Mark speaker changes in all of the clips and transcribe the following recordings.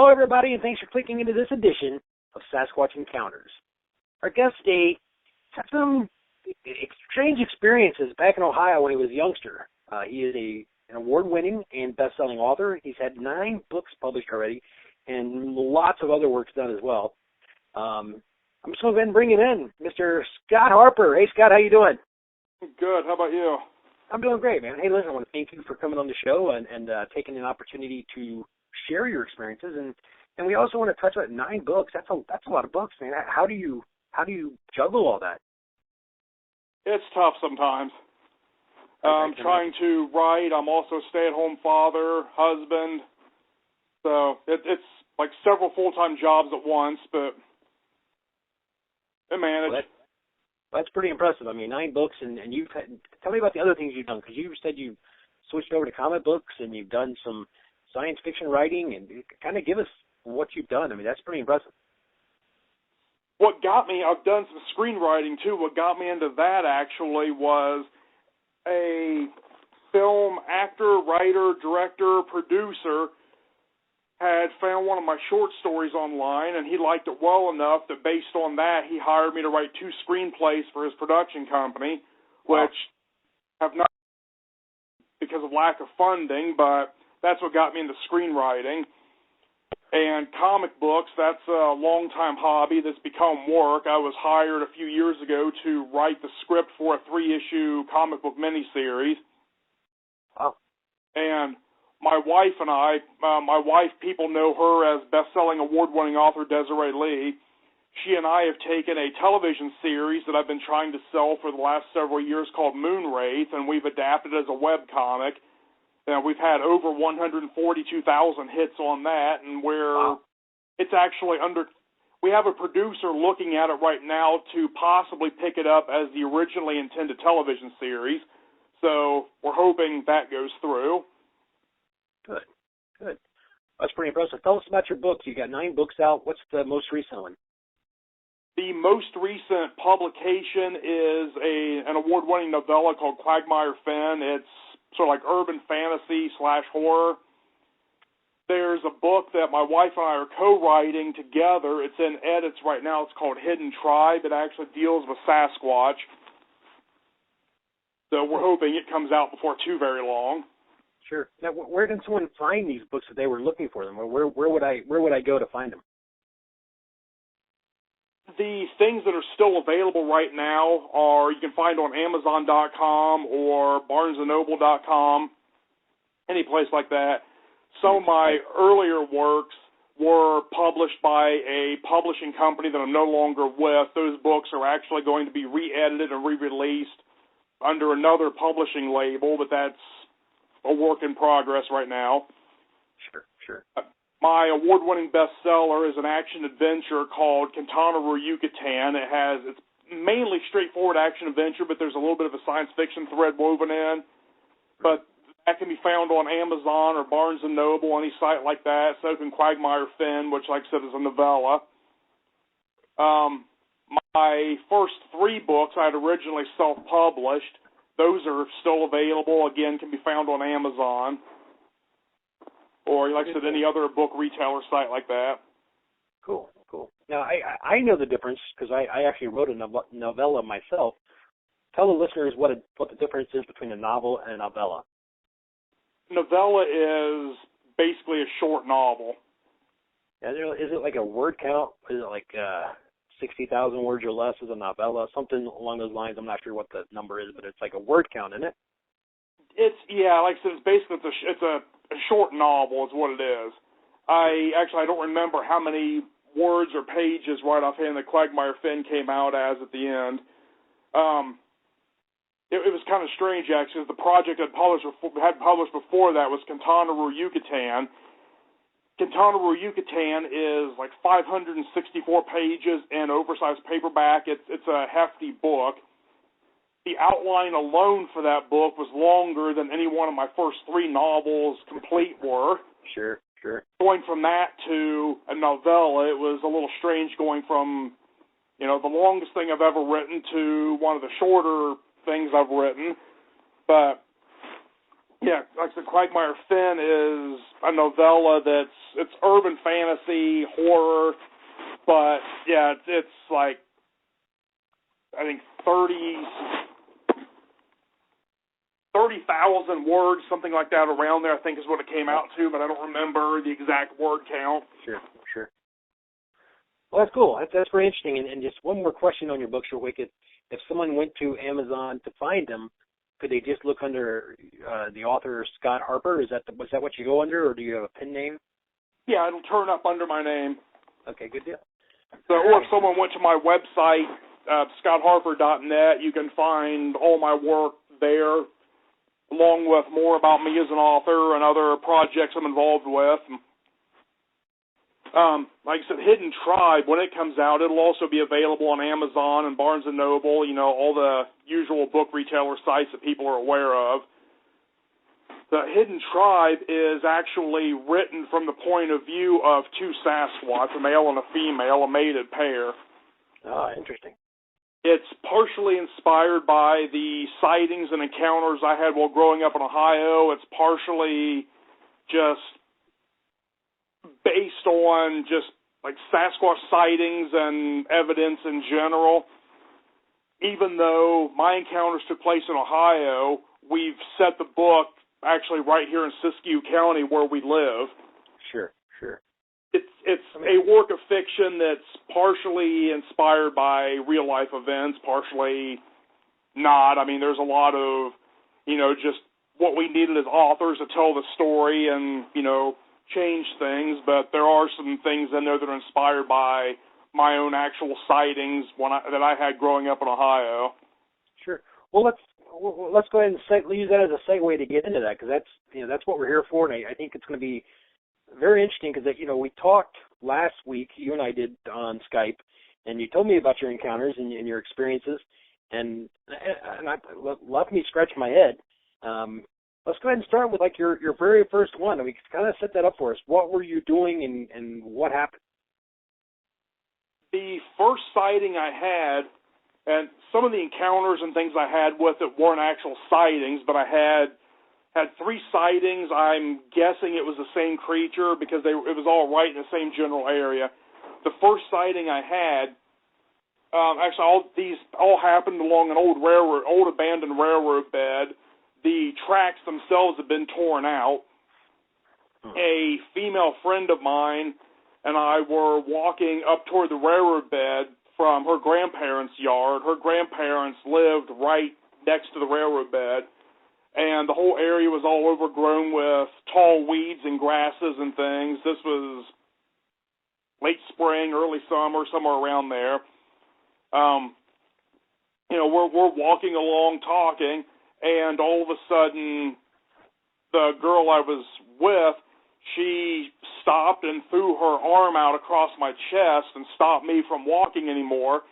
Speaker 1: Hello, everybody, and thanks for clicking into this edition of Sasquatch Encounters. Our guest today had some strange experiences back in Ohio when he was a youngster. He is an award-winning and best-selling author. He's had 9 books published already and lots of other works done as well. I'm just going to go ahead and bring him in, Mr. Scott Harper. Hey, Scott, how you doing?
Speaker 2: Good. How about you?
Speaker 1: I'm doing great, man. Hey, listen, I want to thank you for coming on the show and taking an opportunity to share your experiences. And we also want to touch on 9 books. That's a lot of books, man. How do you juggle all that?
Speaker 2: It's tough sometimes. I'm trying to write. I'm also a stay-at-home father, husband. So it's like several full-time jobs at once, but I manage.
Speaker 1: Well, that's pretty impressive. I mean, 9 books, and tell me about the other things you've done, because you said you switched over to comic books and you've done some science fiction writing, and kind of give us what you've done. I mean, that's pretty impressive.
Speaker 2: What got me, I've done some screenwriting too. What got me into that actually was a film actor, writer, director, producer had found one of my short stories online, and he liked it well enough that based on that, he hired me to write 2 screenplays for his production company, which have not because of lack of funding, but that's what got me into screenwriting. And comic books, that's a long-time hobby that's become work. I was hired a few years ago to write the script for a 3-issue comic book miniseries.
Speaker 1: Wow.
Speaker 2: And my wife and I, people know her as best-selling award-winning author Desiree Lee. She and I have taken a television series that I've been trying to sell for the last several years called Moonwraith, and we've adapted it as a webcomic. And we've had over 142,000 hits on that, and it's actually we have a producer looking at it right now to possibly pick it up as the originally intended television series. So we're hoping that goes through.
Speaker 1: Good. That's pretty impressive. Tell us about your books. You got 9 books out. What's the most recent one?
Speaker 2: The most recent publication is an award-winning novella called Quagmire Fen. It's sort of like urban fantasy / horror. There's a book that my wife and I are co-writing together. It's in edits right now. It's called Hidden Tribe. It actually deals with Sasquatch. So we're hoping it comes out before too very long.
Speaker 1: Sure. Now, where did someone find these books if they were looking for them? Or where would I go to find them?
Speaker 2: The things that are still available right now are you can find on Amazon.com or BarnesandNoble.com, any place like that. Some of my earlier works were published by a publishing company that I'm no longer with. Those books are actually going to be re-edited and re-released under another publishing label, but that's a work in progress right now.
Speaker 1: Sure.
Speaker 2: My award-winning bestseller is an action-adventure called Kantanaru Yucatan. It's mainly straightforward action-adventure, but there's a little bit of a science fiction thread woven in. But that can be found on Amazon or Barnes & Noble, any site like that. So can Quagmire Fen, which, like I said, is a novella. My first 3 books I had originally self-published. Those are still available. Again, can be found on Amazon. Or, like I said, any other book retailer site like that.
Speaker 1: Cool. Now, I know the difference because I actually wrote a novella myself. Tell the listeners what the difference is between a novel and a novella.
Speaker 2: Novella is basically a short novel.
Speaker 1: Is it like a word count? Is it like 60,000 words or less is a novella? Something along those lines. I'm not sure what the number is, but it's like a word count, isn't it?
Speaker 2: Like I said, it's basically it's a short novel is what it is. I don't remember how many words or pages right offhand that Quagmire Fen came out as at the end. It was kind of strange actually. The project had published before that was Kantanaru Yucatan. Kantanaru Yucatan is like 564 pages in oversized paperback. It's a hefty book. The outline alone for that book was longer than any one of my first 3 novels complete were.
Speaker 1: Sure.
Speaker 2: Going from that to a novella, it was a little strange going from, the longest thing I've ever written to one of the shorter things I've written. But Yeah, like I said, Quagmire Finn is a novella it's urban fantasy, horror, but yeah, it's like, I think 30,000 words, something like that around there, I think is what it came out to, but I don't remember the exact word count.
Speaker 1: Sure. Well, that's cool. That's very interesting. And just one more question on your books real quick. If someone went to Amazon to find them, could they just look under the author Scott Harper? Was that what you go under, or do you have a pen name?
Speaker 2: Yeah, it'll turn up under my name.
Speaker 1: Okay, good deal.
Speaker 2: So, or if someone went to my website, scottharper.net, you can find all my work there, along with more about me as an author and other projects I'm involved with. Like I said, Hidden Tribe, when it comes out, it'll also be available on Amazon and Barnes & Noble, all the usual book retailer sites that people are aware of. The Hidden Tribe is actually written from the point of view of two Sasquatch, a male and a female, a mated pair.
Speaker 1: Oh, interesting.
Speaker 2: It's partially inspired by the sightings and encounters I had while growing up in Ohio. It's partially just based on just like Sasquatch sightings and evidence in general. Even though my encounters took place in Ohio, we've set the book actually right here in Siskiyou County where we live.
Speaker 1: Sure.
Speaker 2: It's a work of fiction that's partially inspired by real life events, partially not. I mean, there's a lot of, just what we needed as authors to tell the story and, change things, but there are some things in there that are inspired by my own actual sightings that I had growing up in Ohio.
Speaker 1: Sure. Well, let's go ahead and use that as a segue to get into that, because that's what we're here for, and I think it's going to be very interesting because we talked last week, you and I did on Skype, and you told me about your encounters and your experiences, and I left me scratch my head. Let's go ahead and start with your very first one, and we kind of set that up for us. What were you doing and what happened?
Speaker 2: The first sighting I had, and some of the encounters and things I had with it weren't actual sightings, but I had 3 sightings. I'm guessing it was the same creature because it was all right in the same general area. The first sighting I had, actually these all happened along an old abandoned railroad bed. The tracks themselves had been torn out. A female friend of mine and I were walking up toward the railroad bed from her grandparents' yard. Her grandparents lived right next to the railroad bed, and the whole area was all overgrown with tall weeds and grasses and things. This was late spring, early summer, somewhere around there. We're walking along talking, and all of a sudden, the girl I was with, she stopped and threw her arm out across my chest and stopped me from walking anymore.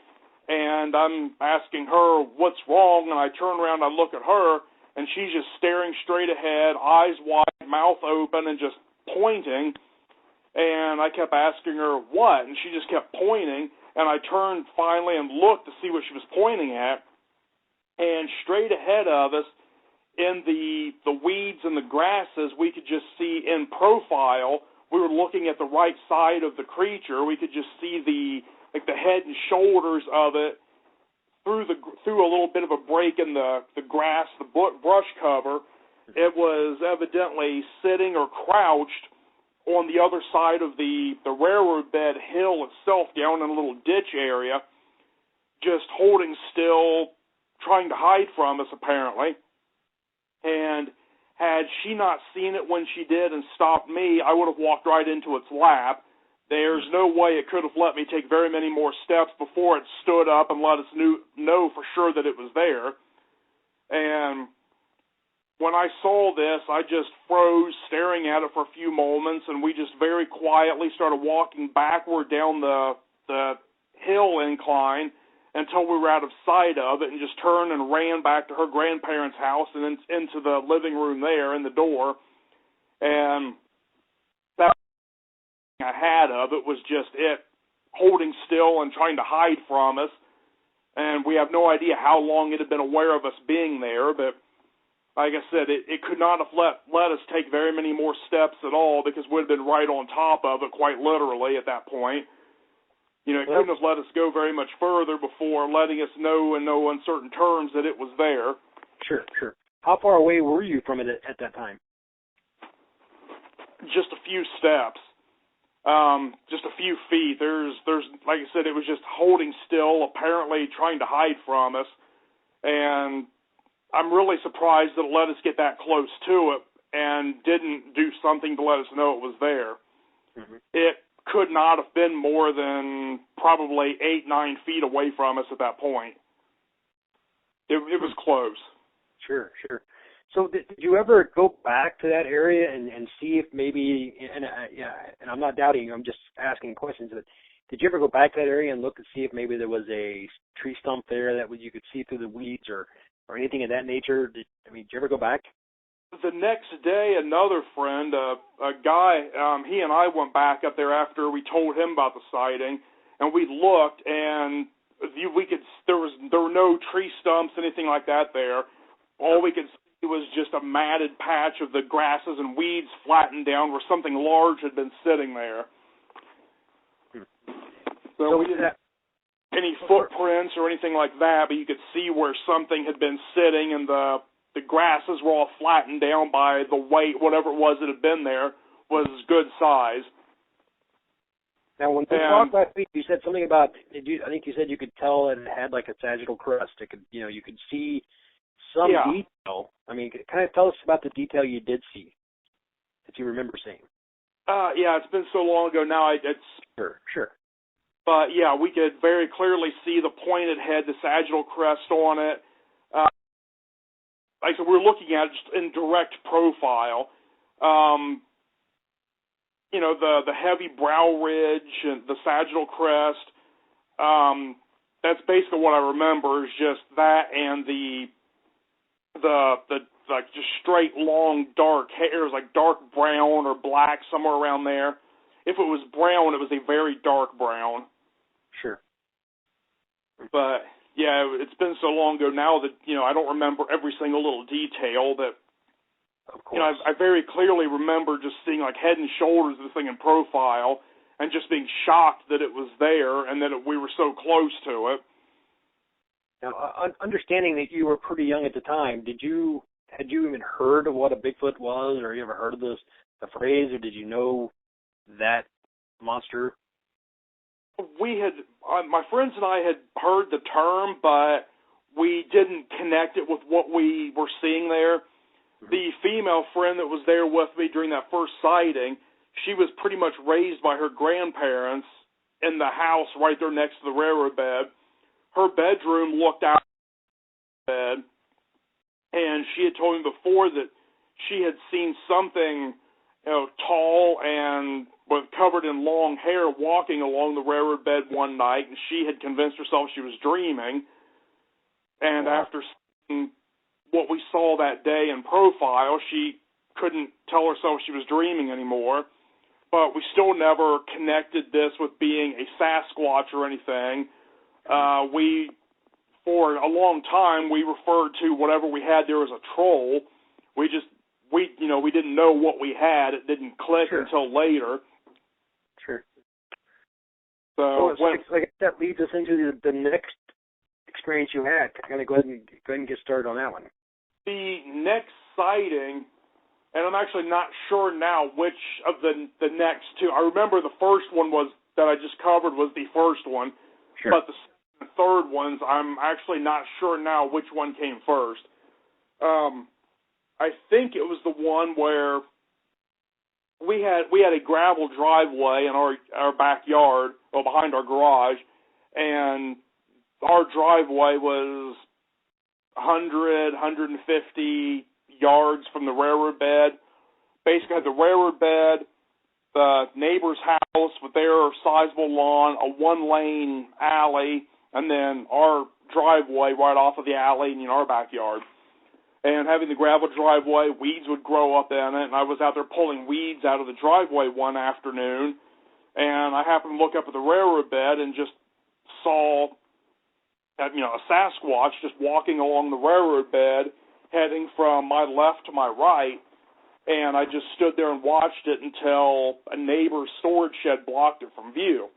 Speaker 2: And I'm asking her, what's wrong? And I turn around, I look at her, and she's just staring straight ahead, eyes wide, mouth open, and just pointing. And I kept asking her, what? And she just kept pointing. And I turned finally and looked to see what she was pointing at. And straight ahead of us, in the weeds and the grasses, we could just see in profile, we were looking at the right side of the creature. We could just see the head and shoulders of it through a little bit of a break in the grass, the brush cover. It was evidently sitting or crouched on the other side of the railroad bed hill itself, down in a little ditch area, just holding still, trying to hide from us, apparently. And had she not seen it when she did and stopped me, I would have walked right into its lap. There's no way it could have let me take very many more steps before it stood up and let us know for sure that it was there. And when I saw this, I just froze, staring at it for a few moments, and we just very quietly started walking backward down the hill incline until we were out of sight of it, and just turned and ran back to her grandparents' house and into the living room there in the door. And that I had of it was just it holding still and trying to hide from us. And we have no idea how long it had been aware of us being there, but like I said, it could not have let us take very many more steps at all because we'd have been right on top of it, quite literally, at that point. You know, it couldn't have let us go very much further before letting us know in no uncertain terms that it was there.
Speaker 1: Sure, sure. How far away were you from it at that time?
Speaker 2: Just a few steps. Just a few feet. There's, like I said, it was just holding still, apparently trying to hide from us. And I'm really surprised that it let us get that close to it and didn't do something to let us know it was there.
Speaker 1: Mm-hmm.
Speaker 2: It could not have been more than probably 8-9 feet away from us at that point. It was close.
Speaker 1: Sure, sure. So did you ever go back to that area and see if maybe, and I'm not doubting you, I'm just asking questions, but did you ever go back to that area and look to see if maybe there was a tree stump there that you could see through the weeds or anything of that nature? Did you ever go back?
Speaker 2: The next day, another friend, a guy, he and I went back up there after we told him about the sighting, and we looked, and there were no tree stumps, anything like that there. All we could see was just a matted patch of the grasses and weeds flattened down where something large had been sitting there. So we didn't have any footprints or anything like that, but you could see where something had been sitting, and the grasses were all flattened down by the weight, whatever it was that had been there, was good size.
Speaker 1: Now, when we talked last week, you said something about, I think you said you could tell that it had like a sagittal crest. It could, you could see some detail. I mean, kind of tell us about the detail you did see, that you remember seeing.
Speaker 2: Yeah, it's been so long ago now.
Speaker 1: Sure.
Speaker 2: But, yeah, we could very clearly see the pointed head, the sagittal crest on it. Like I said, we're looking at it just in direct profile. The heavy brow ridge and the sagittal crest. That's basically what I remember is just that and the like just straight long dark hair. It was like dark brown or black, somewhere around there. If it was brown, it was a very dark brown.
Speaker 1: Sure.
Speaker 2: But yeah, it's been so long ago now that I don't remember every single little detail. That
Speaker 1: of course.
Speaker 2: I very clearly remember just seeing like head and shoulders of this thing in profile and just being shocked that it was there and that we were so close to it.
Speaker 1: Now, understanding that you were pretty young at the time, had you even heard of what a Bigfoot was, or you ever heard of the phrase, or did you know that monster?
Speaker 2: We had, my friends and I had heard the term, but we didn't connect it with what we were seeing there. Mm-hmm. The female friend that was there with me during that first sighting, she was pretty much raised by her grandparents in the house right there next to the railroad bed. Her bedroom looked out the bed, and she had told me before that she had seen something, tall and covered in long hair walking along the railroad bed one night, and she had convinced herself she was dreaming. And after seeing what we saw that day in profile, she couldn't tell herself she was dreaming anymore. But we still never connected this with being a Sasquatch or anything. For a long time, we referred to whatever we had there as a troll. We didn't know what we had. It didn't click until later.
Speaker 1: Sure.
Speaker 2: So
Speaker 1: that leads us into the next experience you had. Kind of go ahead and get started on that one.
Speaker 2: The next sighting, and I'm actually not sure now which of the next two. I remember the first one that I just covered was the first one, but the second and third ones, I'm actually not sure now which one came first. I think it was the one where we had a gravel driveway in our backyard, behind our garage, and our driveway was 150 yards from the railroad bed. Basically, had the railroad bed, the neighbor's house with their sizable lawn, a one-lane alley, and then our driveway right off of the alley in our backyard. And having the gravel driveway, weeds would grow up in it, and I was out there pulling weeds out of the driveway one afternoon, and I happened to look up at the railroad bed and just saw a Sasquatch just walking along the railroad bed, heading from my left to my right, and I just stood there and watched it until a neighbor's storage shed blocked it from view.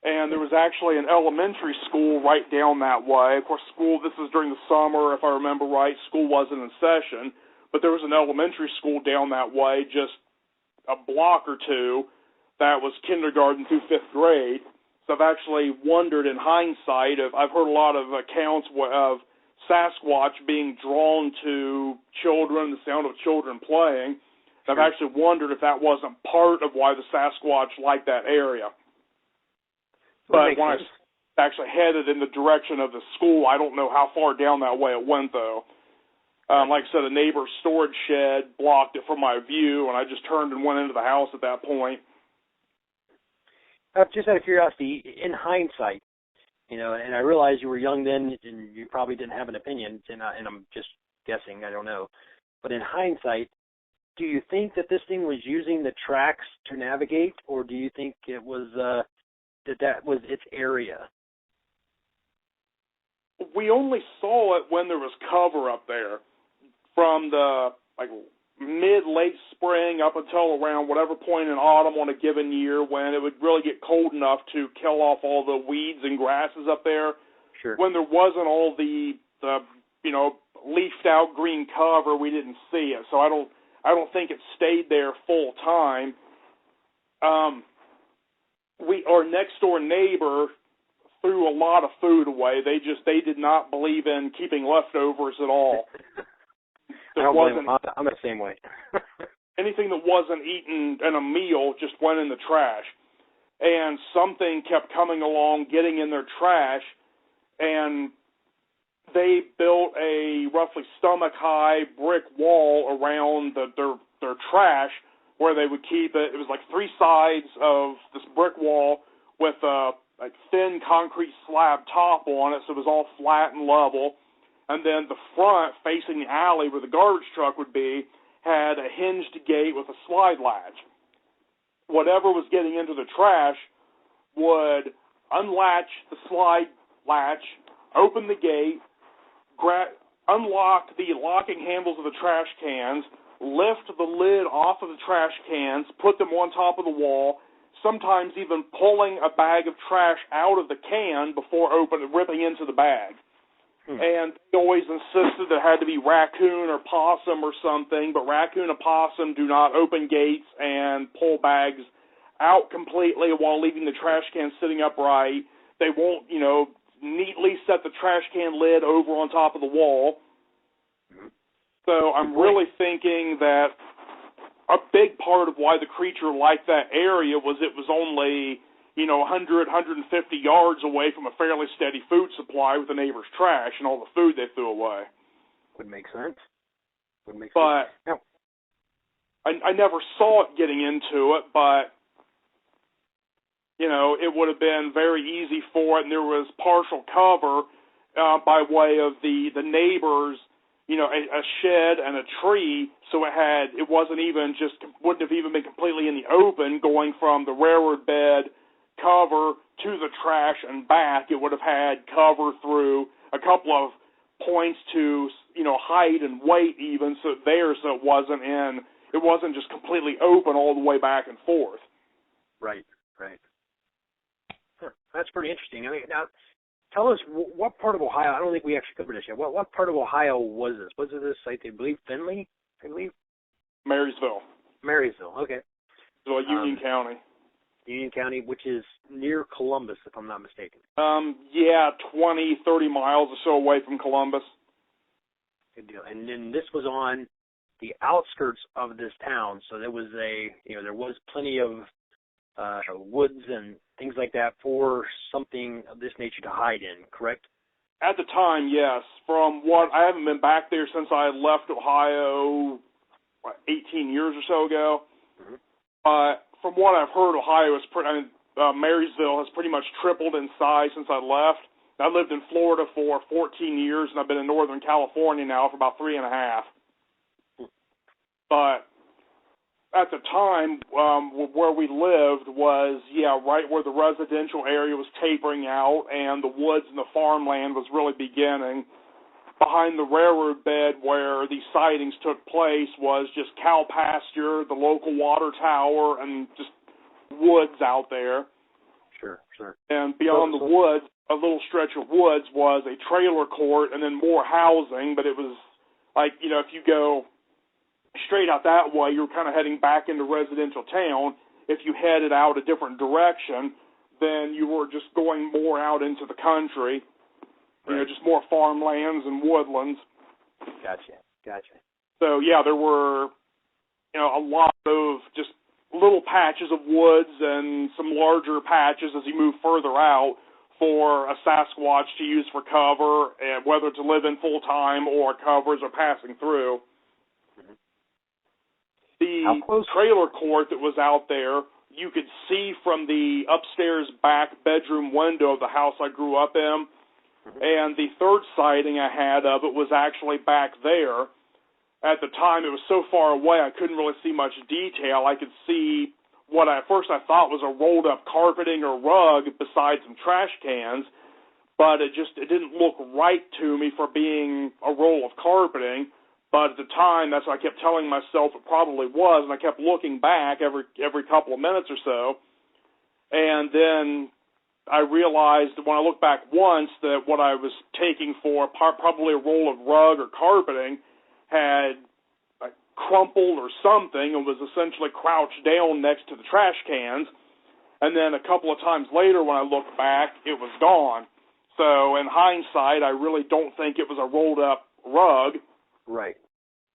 Speaker 2: And there was actually an elementary school right down that way. Of course, this was during the summer, if I remember right. School wasn't in session, but there was an elementary school down that way, just a block or two, that was kindergarten through 5th grade. So I've actually wondered in hindsight, I've heard a lot of accounts of Sasquatch being drawn to children, the sound of children playing. Sure. I've actually wondered if that wasn't part of why the Sasquatch liked that area. But when I actually headed in the direction of the school, I don't know how far down that way it went, though. Like I said, a neighbor's storage shed blocked it from my view, and I just turned and went into the house at that point.
Speaker 1: Just out of curiosity, in hindsight, and I realize you were young then, and you probably didn't have an opinion, and I'm just guessing, I don't know. But in hindsight, do you think that this thing was using the tracks to navigate, or do you think it was that was its area?
Speaker 2: We only saw it when there was cover up there, from the mid-late spring up until around whatever point in autumn on a given year when it would really get cold enough to kill off all the weeds and grasses up there.
Speaker 1: Sure. When
Speaker 2: there wasn't all the leafed out green cover, we didn't see it. So I don't think it stayed there full time. Our next door neighbor threw a lot of food away. They did not believe in keeping leftovers at all.
Speaker 1: I'm the same way.
Speaker 2: Anything that wasn't eaten in a meal just went in the trash. And something kept coming along, getting in their trash, and they built a roughly stomach-high brick wall around their trash where they would keep it. It was like 3 sides of this brick wall with a thin concrete slab top on it, so it was all flat and level. And then the front, facing the alley where the garbage truck would be, had a hinged gate with a slide latch. Whatever was getting into the trash would unlatch the slide latch, open the gate, unlock the locking handles of the trash cans, lift the lid off of the trash cans, put them on top of the wall, sometimes even pulling a bag of trash out of the can before ripping into the bag. And they always insisted there had to be raccoon or possum or something, but raccoon and possum do not open gates and pull bags out completely while leaving the trash can sitting upright. They won't, neatly set the trash can lid over on top of the wall. So I'm really thinking that a big part of why the creature liked that area was it was only 100, 150 yards away from a fairly steady food supply with the neighbor's trash and all the food they threw away.
Speaker 1: Would make sense.
Speaker 2: But
Speaker 1: no.
Speaker 2: I never saw it getting into it, but, it would have been very easy for it, and there was partial cover by way of the neighbors, a shed and a tree, so it wouldn't have even been completely in the open going from the railroad bed cover to the trash and back. It would have had cover through a couple of points to height and weight even, so it wasn't just completely open all the way back and forth.
Speaker 1: Right. Huh. That's pretty interesting. I mean, now tell us what part of Ohio. I don't think we actually covered this yet. What part of Ohio was this? Was it this site? I believe Findlay.
Speaker 2: Marysville.
Speaker 1: Okay.
Speaker 2: So Union County.
Speaker 1: Union County, which is near Columbus, if I'm not mistaken.
Speaker 2: 20, 30 miles or so away from Columbus.
Speaker 1: Good deal. And then this was on the outskirts of this town, so there was there was plenty of woods and things like that for something of this nature to hide in, correct?
Speaker 2: At the time, yes. I haven't been back there since I left Ohio 18 years or so ago. Mm-hmm. From what I've heard, Ohio Marysville has pretty much tripled in size since I left. I lived in Florida for 14 years, and I've been in Northern California now for about 3.5. But at the time, where we lived was, right where the residential area was tapering out and the woods and the farmland was really beginning. behind the railroad bed where these sightings took place was just cow pasture, the local water tower, and just woods out there.
Speaker 1: Sure, sure.
Speaker 2: And beyond the woods, a little stretch of woods was a trailer court and then more housing, but it was like, you know, if you go straight out that way, you're kind of heading back into residential town. If you headed out a different direction, then you were just going more out into the country, you know, just more farmlands and woodlands.
Speaker 1: Gotcha.
Speaker 2: So, yeah, there were, you know, a lot of just little patches of woods and some larger patches as you move further out for a Sasquatch to use for cover, and whether to live in full-time or covers or passing through. The trailer court that was out there, you could see from the upstairs back bedroom window of the house I grew up in, and the third sighting I had of it was actually back there. At the time, it was so far away I couldn't really see much detail. I could see what at first I thought was a rolled-up carpeting or rug beside some trash cans, but it didn't look right to me for being a roll of carpeting. But at the time, that's what I kept telling myself it probably was, and I kept looking back every couple of minutes or so. And then I realized when I looked back once that what I was taking for probably a roll of rug or carpeting had crumpled or something and was essentially crouched down next to the trash cans. And then a couple of times later when I looked back, it was gone. So in hindsight, I really don't think it was a rolled up rug.
Speaker 1: Right.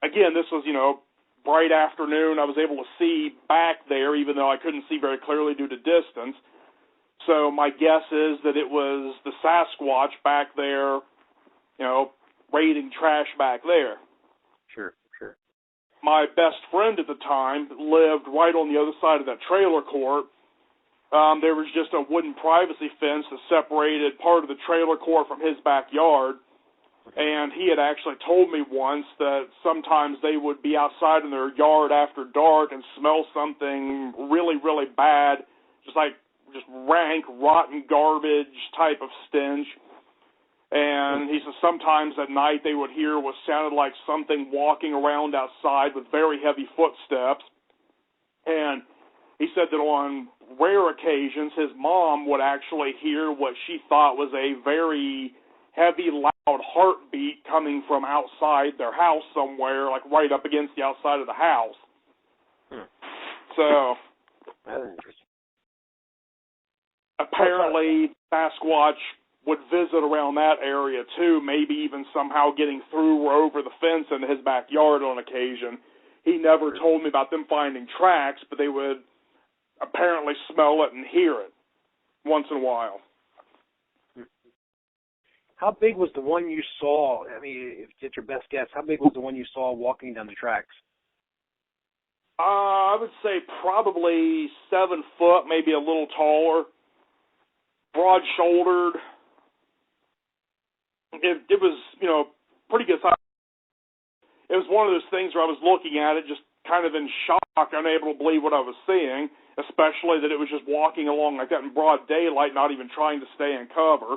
Speaker 2: Again, this was, you know, bright afternoon. I was able to see back there, even though I couldn't see very clearly due to distance. So my guess is that it was the Sasquatch back there, you know, raiding trash back there.
Speaker 1: Sure.
Speaker 2: My best friend at the time lived right on the other side of that trailer court. There was just a wooden privacy fence that separated part of the trailer court from his backyard. And he had actually told me once that sometimes they would be outside in their yard after dark and smell something really, really bad, just rank, rotten garbage type of stench. And he said sometimes at night they would hear what sounded like something walking around outside with very heavy footsteps. And he said that on rare occasions his mom would actually hear what she thought was a very heavy, loud heartbeat coming from outside their house somewhere, like right up against the outside of the house. So,
Speaker 1: that's interesting.
Speaker 2: Apparently, Sasquatch would visit around that area too, maybe even somehow getting through or over the fence into his backyard on occasion. He never told me about them finding tracks, but they would apparently smell it and hear it once in a while.
Speaker 1: How big was the one you saw? I mean, if it's your best guess, how big was the one you saw walking down the tracks?
Speaker 2: I would say probably 7 foot, maybe a little taller, broad-shouldered. It was, you know, pretty good size. It was one of those things where I was looking at it just kind of in shock, unable to believe what I was seeing, especially that it was just walking along like that in broad daylight, not even trying to stay in cover.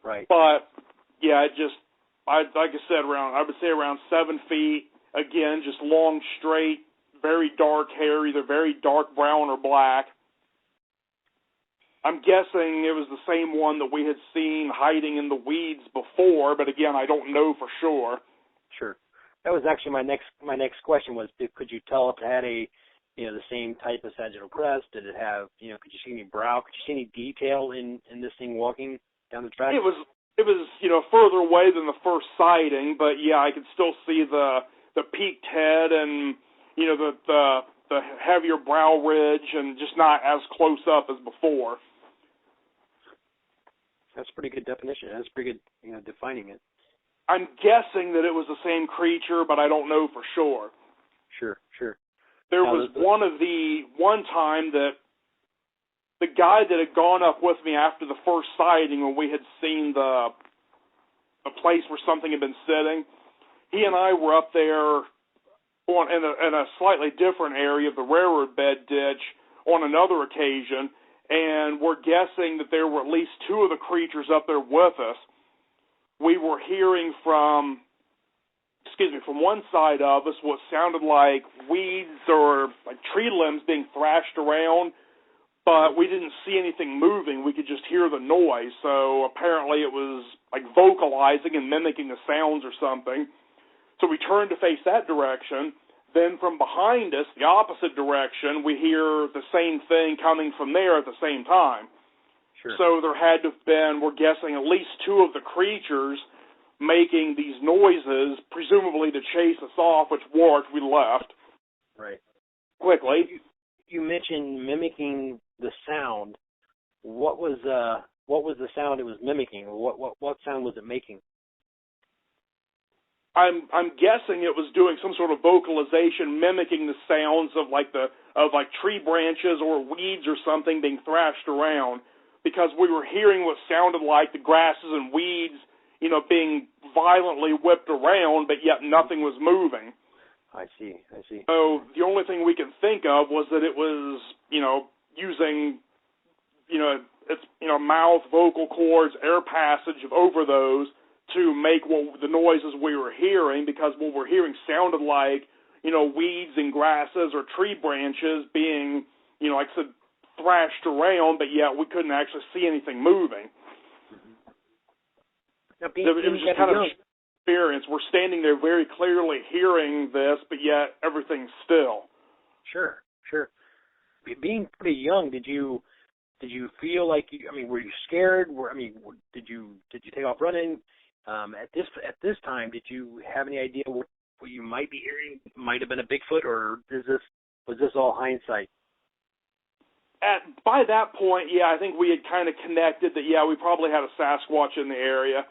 Speaker 1: Right.
Speaker 2: But, yeah, like I said, I would say around 7 feet. Again, just long, straight, very dark hair, either very dark brown or black. I'm guessing it was the same one that we had seen hiding in the weeds before, but again, I don't know for sure.
Speaker 1: Sure. That was actually my next question was, could you tell if it had the same type of sagittal crest? Did it have, could you see any brow? Could you see any detail in this thing walking down the track?
Speaker 2: It was further away than the first sighting, but yeah, I could still see the peaked head and, the heavier brow ridge and just not as close up as before.
Speaker 1: That's a pretty good definition. That's pretty good, defining it.
Speaker 2: I'm guessing that it was the same creature, but I don't know for sure.
Speaker 1: Sure.
Speaker 2: There was one time that the guy that had gone up with me after the first sighting when we had seen the place where something had been sitting, he and I were up there in a slightly different area of the railroad bed ditch on another occasion, and we're guessing that there were at least 2 of the creatures up there with us. we were hearing from one side of us what sounded like weeds or like tree limbs being thrashed around, but we didn't see anything moving. We could just hear the noise. So apparently it was like vocalizing and mimicking the sounds or something. So we turned to face that direction. Then from behind us, the opposite direction, we hear the same thing coming from there at the same time.
Speaker 1: Sure.
Speaker 2: So there had to have been, we're guessing, at least two of the creatures making these noises, presumably to chase us off, which worked. We left.
Speaker 1: Right.
Speaker 2: Quickly.
Speaker 1: You mentioned mimicking the sound. What was the sound it was mimicking? What sound was it making?
Speaker 2: I'm guessing it was doing some sort of vocalization, mimicking the sounds of tree branches or weeds or something being thrashed around, because we were hearing what sounded like the grasses and weeds, being violently whipped around, but yet nothing was moving.
Speaker 1: I see.
Speaker 2: So the only thing we could think of was that it was, using, its, mouth, vocal cords, air passage over those to make the noises we were hearing, because what we're hearing sounded like, weeds and grasses or tree branches being, like I said, thrashed around, but yet we couldn't actually see anything moving.
Speaker 1: Now,
Speaker 2: it was just kind of an experience. We're standing there very clearly hearing this, but yet everything's still.
Speaker 1: Sure. Being pretty young, did you feel like were you scared? Did you take off running? At this time, did you have any idea what you might be hearing might have been a Bigfoot, or was this all hindsight?
Speaker 2: By that point, yeah, I think we had kind of connected that, yeah, we probably had a Sasquatch in the area,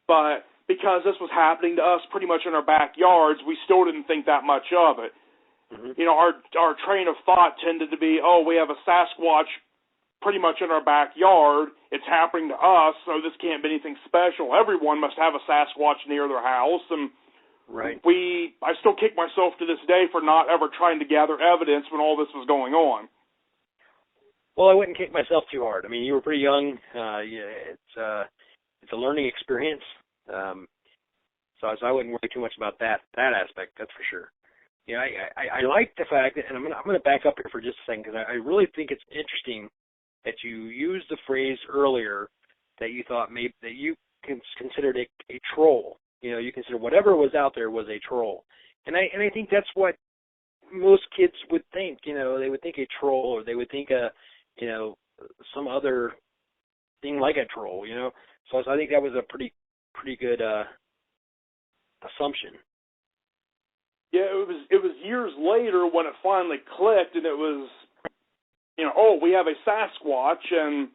Speaker 2: but because this was happening to us pretty much in our backyards, we still didn't think that much of it. Mm-hmm. Our train of thought tended to be, we have a Sasquatch pretty much in our backyard. It's happening to us, so this can't be anything special. Everyone must have a Sasquatch near their house, and
Speaker 1: right.
Speaker 2: I still kick myself to this day for not ever trying to gather evidence when all this was going on.
Speaker 1: Well, I wouldn't kick myself too hard. You were pretty young. It's a learning experience. So I wouldn't worry too much about that aspect. That's for sure. I like the fact that, and I'm gonna back up here for just a second, because I really think it's interesting that you used the phrase earlier that you thought maybe that you considered a troll. You consider whatever was out there was a troll, and I think that's what most kids would think. They would think a troll, or they would think some other thing like a troll. So I think that was a pretty good assumption.
Speaker 2: Yeah, it was years later when it finally clicked, and it was, we have a Sasquatch,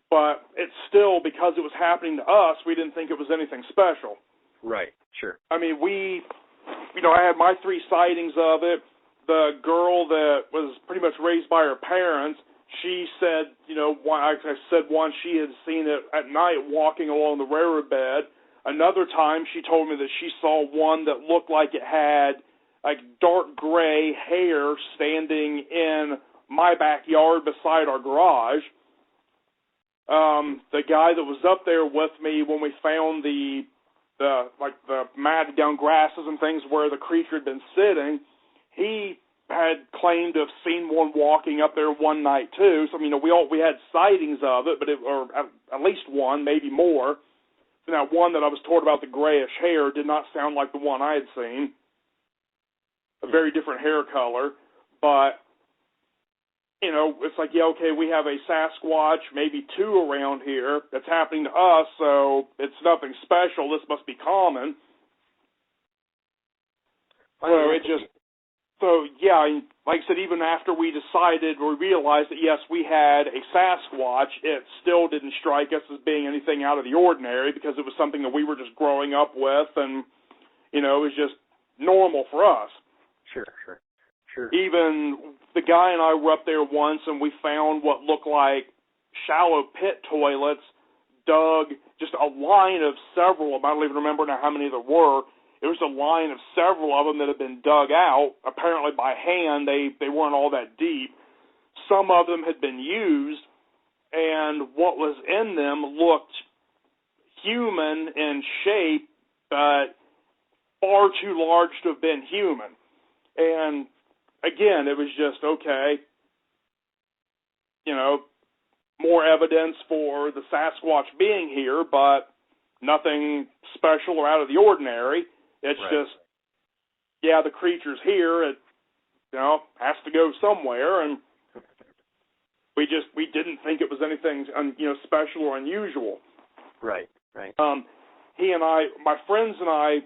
Speaker 2: but it's still, because it was happening to us, we didn't think it was anything special.
Speaker 1: Right, sure.
Speaker 2: I had my 3 sightings of it. The girl that was pretty much raised by her parents, she said, I said once she had seen it at night walking along the railroad bed. Another time she told me that she saw one that looked like it had like dark gray hair standing in my backyard beside our garage. The guy that was up there with me when we found the matted down grasses and things where the creature had been sitting, he had claimed to have seen one walking up there one night too. So we had sightings of it, but or at least one, maybe more. Now, one that I was told about the grayish hair did not sound like the one I had seen. A very different hair color. But, it's like, we have a Sasquatch, maybe 2 around here. That's happening to us, so it's nothing special. This must be common. Like I said, even after we realized that, yes, we had a Sasquatch, it still didn't strike us as being anything out of the ordinary, because it was something that we were just growing up with, and, it was just normal for us.
Speaker 1: Sure.
Speaker 2: Even the guy and I were up there once, and we found what looked like shallow pit toilets dug, just a line of several, I don't even remember now how many there were. It was a line of several of them that had been dug out, apparently by hand. They weren't all that deep. Some of them had been used, and what was in them looked human in shape, but far too large to have been human. And again, it was just, okay, more evidence for the Sasquatch being here, but nothing special or out of the ordinary. It's just, the creature's here. It, has to go somewhere, and we didn't think it was anything, special or unusual.
Speaker 1: Right.
Speaker 2: He and I, my friends and I,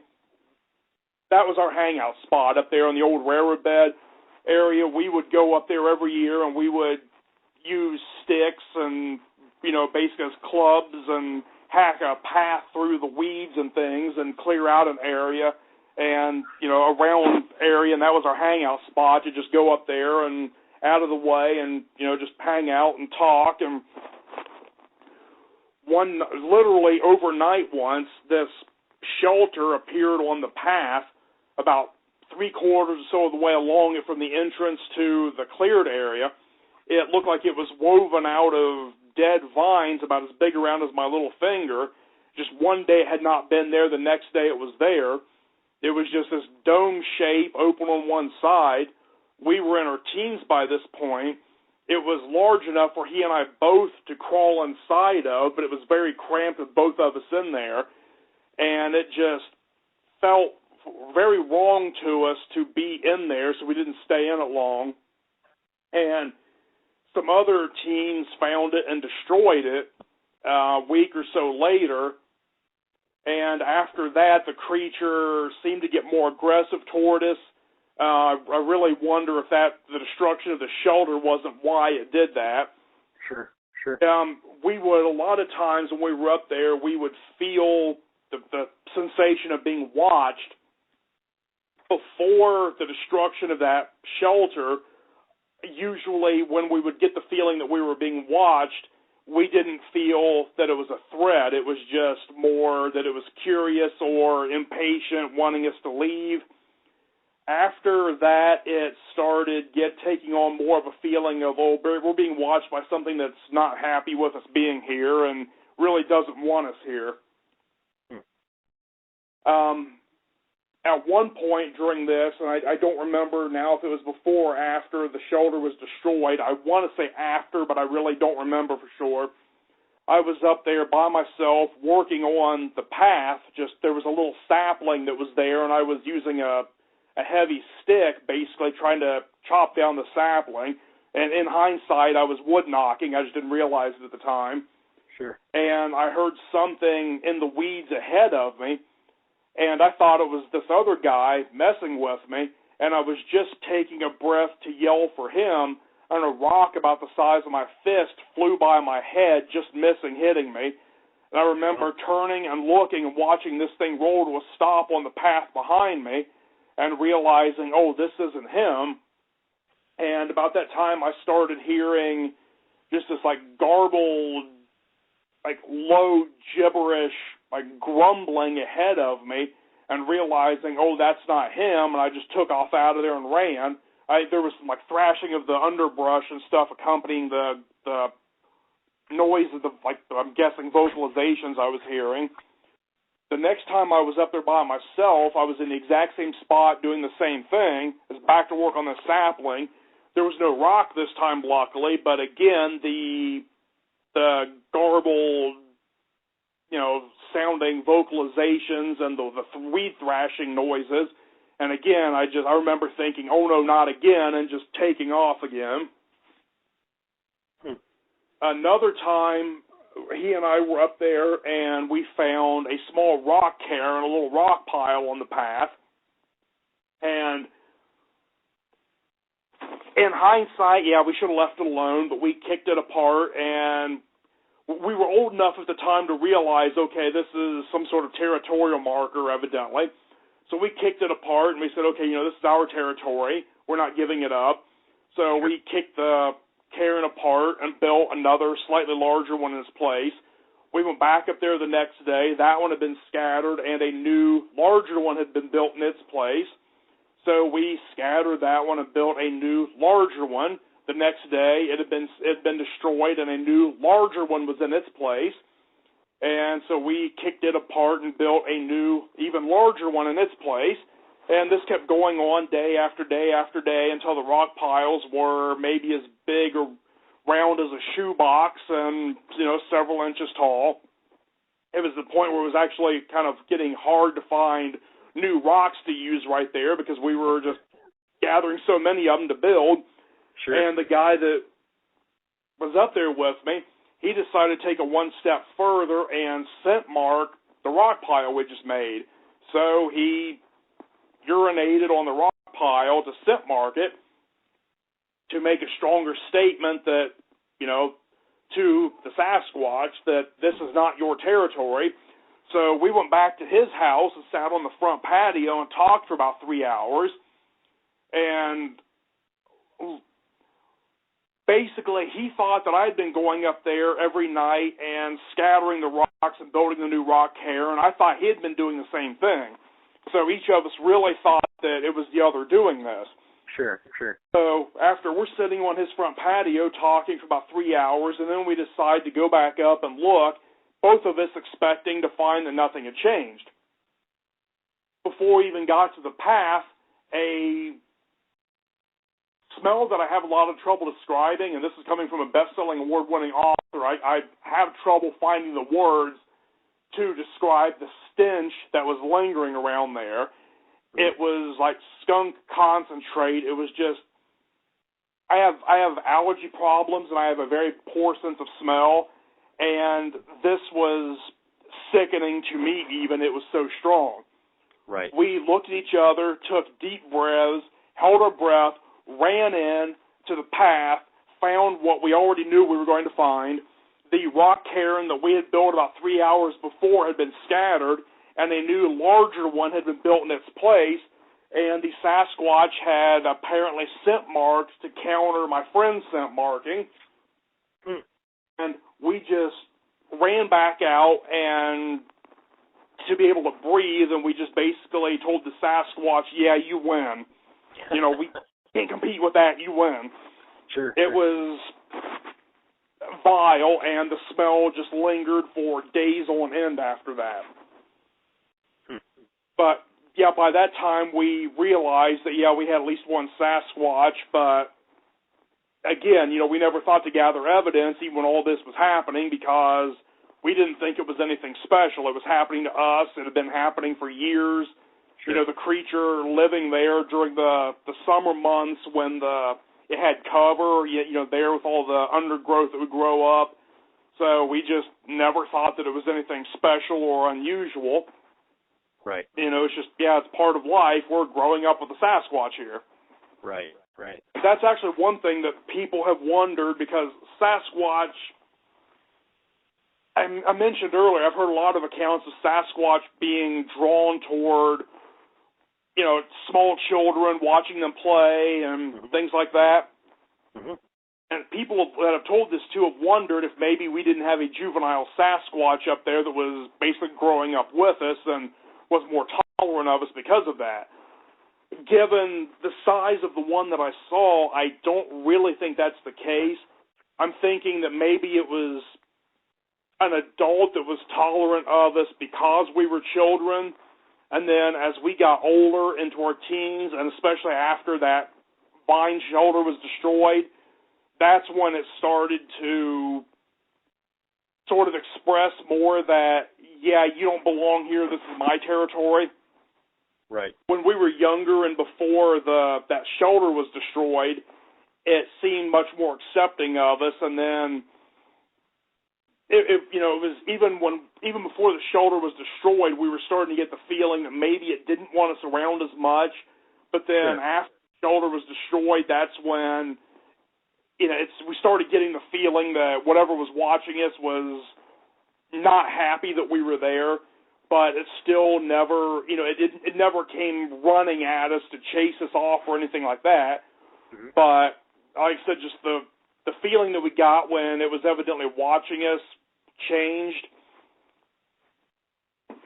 Speaker 2: that was our hangout spot up there on the old railroad bed area. We would go up there every year, and we would use sticks and, basically as clubs and hack a path through the weeds and things and clear out an area and, a round area, and that was our hangout spot, to just go up there and out of the way and, just hang out and talk. And literally overnight once, this shelter appeared on the path about 3/4 or so of the way along it from the entrance to the cleared area. It looked like it was woven out of dead vines about as big around as my little finger. Just one day it had not been there, the next day it was there. It was just this dome shape, open on one side. We were in our teens by this point. It was large enough for he and I both to crawl inside of, but it was very cramped with both of us in there. And it just felt very wrong to us to be in there, so we didn't stay in it long. And some other teens found it and destroyed it a week or so later. And after that, the creature seemed to get more aggressive toward us. I really wonder if the destruction of the shelter wasn't why it did that.
Speaker 1: Sure.
Speaker 2: We would, a lot of times when we were up there, we would feel the sensation of being watched. Before the destruction of that shelter, usually when we would get the feeling that we were being watched, we didn't feel that it was a threat. It was just more that it was curious or impatient, wanting us to leave. After that, it started taking on more of a feeling of, we're being watched by something that's not happy with us being here and really doesn't want us here. At one point during this, and I don't remember now if it was before or after the shelter was destroyed. I want to say after, but I really don't remember for sure. I was up there by myself working on the path. Just there was a little sapling that was there, and I was using a heavy stick, basically trying to chop down the sapling. And in hindsight, I was wood knocking. I just didn't realize it at the time.
Speaker 1: Sure.
Speaker 2: And I heard something in the weeds ahead of me. And I thought it was this other guy messing with me, and I was just taking a breath to yell for him, and a rock about the size of my fist flew by my head, just missing hitting me. And I remember turning and looking and watching this thing roll to a stop on the path behind me, and realizing, this isn't him. And about that time, I started hearing just this, garbled, low gibberish, grumbling ahead of me, and realizing, that's not him, and I just took off out of there and ran. There was some thrashing of the underbrush and stuff accompanying the noise of the, I'm guessing, vocalizations I was hearing. The next time I was up there by myself, I was in the exact same spot doing the same thing. I was back to work on the sapling. There was no rock this time, luckily, but again, the garbled, sounding vocalizations and the weed thrashing noises. And again, I remember thinking, oh no, not again, and just taking off again. Another time, he and I were up there, and we found a small rock cairn, a little rock pile on the path. And in hindsight, we should have left it alone, but we kicked it apart, and we were old enough at the time to realize, okay, this is some sort of territorial marker, evidently. So we kicked it apart, and we said, okay, this is our territory. We're not giving it up. So we kicked the cairn apart and built another slightly larger one in its place. We went back up there the next day. That one had been scattered, and a new, larger one had been built in its place. So we scattered that one and built a new, larger one. The next day, it had been destroyed, and a new, larger one was in its place. And so we kicked it apart and built a new, even larger one in its place. And this kept going on day after day after day until the rock piles were maybe as big or round as a shoebox and, several inches tall. It was the point where it was actually kind of getting hard to find new rocks to use right there because we were just gathering so many of them to build.
Speaker 1: Sure.
Speaker 2: And the guy that was up there with me, he decided to take it one step further and scent mark the rock pile we just made. So he urinated on the rock pile to scent mark it to make a stronger statement that, to the Sasquatch that this is not your territory. So we went back to his house and sat on the front patio and talked for about 3 hours. And basically, he thought that I'd been going up there every night and scattering the rocks and building the new rock cairn, and I thought he had been doing the same thing. So each of us really thought that it was the other doing this.
Speaker 1: Sure.
Speaker 2: So after we're sitting on his front patio talking for about 3 hours, and then we decide to go back up and look, both of us expecting to find that nothing had changed. Before we even got to the path, a smell that I have a lot of trouble describing, and this is coming from a best-selling award-winning author. I have trouble finding the words to describe the stench that was lingering around there. It was like skunk concentrate. It was just, I have allergy problems, and I have a very poor sense of smell, and this was sickening to me even. It was so strong.
Speaker 1: Right.
Speaker 2: We looked at each other, took deep breaths, held our breath, ran in to the path, found what we already knew we were going to find. The rock cairn that we had built about 3 hours before had been scattered, and a new, larger one had been built in its place, and the Sasquatch had apparently scent marks to counter my friend's scent marking. And we just ran back out and to be able to breathe, and we just basically told the Sasquatch, yeah, you win. We can't compete with that, you win.
Speaker 1: Sure.
Speaker 2: It was vile, and the smell just lingered for days on end after that. But, yeah, by that time we realized that, yeah, we had at least one Sasquatch, but, again, we never thought to gather evidence even when all this was happening because we didn't think it was anything special. It was happening to us. It had been happening for years. Sure. The creature living there during the summer months when it had cover, there with all the undergrowth that would grow up. So we just never thought that it was anything special or unusual.
Speaker 1: Right.
Speaker 2: It's just, it's part of life. We're growing up with a Sasquatch here.
Speaker 1: Right.
Speaker 2: That's actually one thing that people have wondered because Sasquatch, I mentioned earlier, I've heard a lot of accounts of Sasquatch being drawn toward, small children, watching them play and things like that. Mm-hmm. And people that have told this to have wondered if maybe we didn't have a juvenile Sasquatch up there that was basically growing up with us and was more tolerant of us because of that. Given the size of the one that I saw, I don't really think that's the case. I'm thinking that maybe it was an adult that was tolerant of us because we were children, and then as we got older into our teens, and especially after that vine shelter was destroyed, that's when it started to sort of express more that, yeah, you don't belong here, this is my territory.
Speaker 1: Right.
Speaker 2: When we were younger and before that shelter was destroyed, it seemed much more accepting of us, and then it was even before the shelter was destroyed, we were starting to get the feeling that maybe it didn't want us around as much. But then after the shelter was destroyed, that's when we started getting the feeling that whatever was watching us was not happy that we were there. But it still never, it never came running at us to chase us off or anything like that. Mm-hmm. But like I said, just the feeling that we got when it was evidently watching us changed.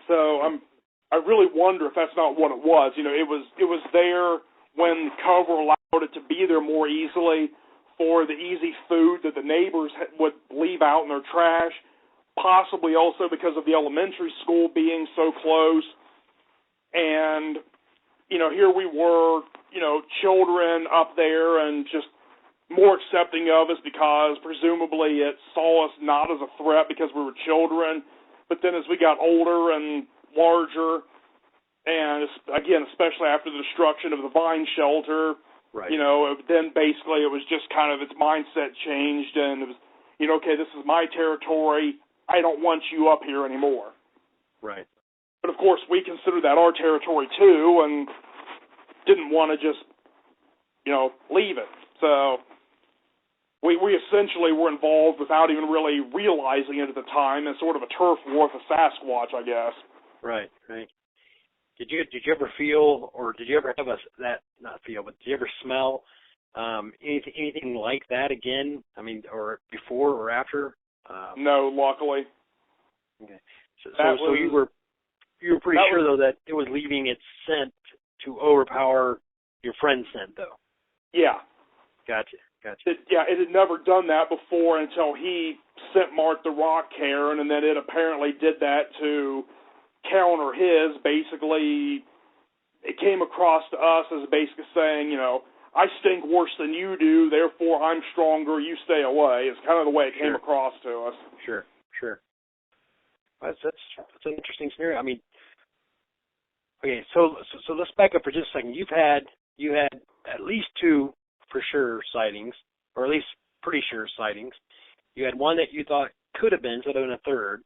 Speaker 2: So I really wonder if that's not what it was. It was there when the cover allowed it to be there more easily for the easy food that the neighbors would leave out in their trash. possibly also because of the elementary school being so close. And, here we were, children up there and just more accepting of us because presumably it saw us not as a threat because we were children. But then as we got older and larger, and again, especially after the destruction of the vine shelter,
Speaker 1: right.
Speaker 2: Then basically it was just kind of its mindset changed, and it was, okay, this is my territory. I don't want you up here anymore.
Speaker 1: Right.
Speaker 2: But of course, we considered that our territory too, and didn't want to just, leave it. So we essentially were involved without even really realizing it at the time, in sort of a turf war with a Sasquatch, I guess.
Speaker 1: Right. Did you ever feel, or did you ever have not feel, but did you ever smell anything like that again? I mean, or before or after?
Speaker 2: No, luckily.
Speaker 1: Okay. So you were pretty sure though that it was leaving its scent to overpower your friend's scent, though.
Speaker 2: Yeah.
Speaker 1: Gotcha.
Speaker 2: It had never done that before until he scent marked the rock cairn, and then it apparently did that to counter his. Basically, it came across to us as basically saying, I stink worse than you do, therefore I'm stronger, you stay away. It's kind of the way it came across to us.
Speaker 1: Sure. That's an interesting scenario. I mean, okay, so let's back up for just a second. You had at least two for sure sightings, or at least pretty sure sightings. You had one that you thought could have been, so there was a third.